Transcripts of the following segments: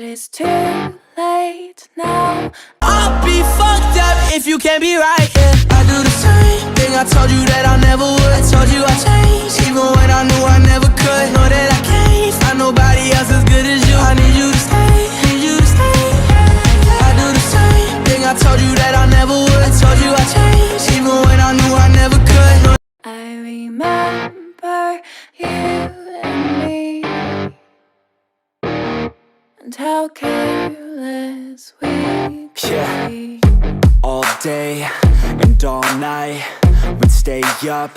It's too late now. I'll be fucked up if you can't be right, yeah. I do the same thing I told you that I never would. I told you I changed, even when I knew I never could. Know that I can't find nobody else as good as you. I need you to stay, need you to stay. I do the same thing I told you that I never would. I told you I changed, even when I knew I never could. I remember you and me, and how careless we could be. All day and all night, we'd stay up,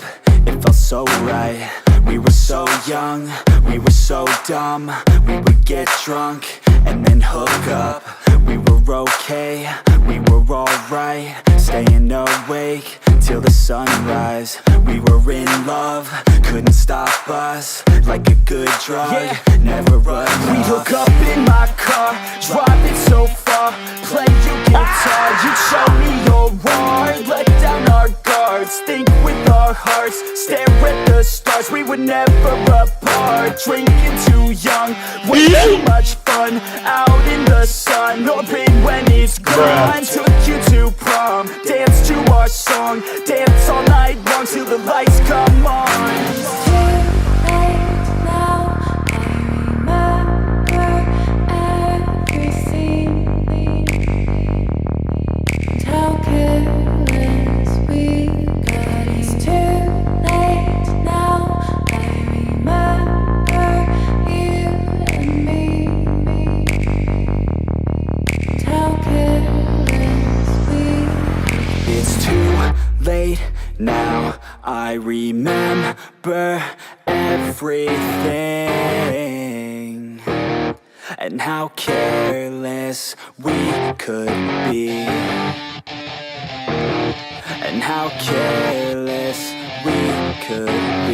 it felt so right. We were so young, we were so dumb. We would get drunk and then hook up. We were okay, we were alright, staying awake till the sunrise. We were in love, couldn't stop us. Like a good drug, never run. We'd hook up in my car, drive it so far, play your guitar, you'd show me your art. Let down our guards, think with our hearts, stare at the stars. We were never apart, drinking too young, way too much fun, out in the sun, open when it's gone. Took you to prom, dance to our song, dance all night long till the lights come on. Now I remember everything, and how careless we could be, and how careless we could be.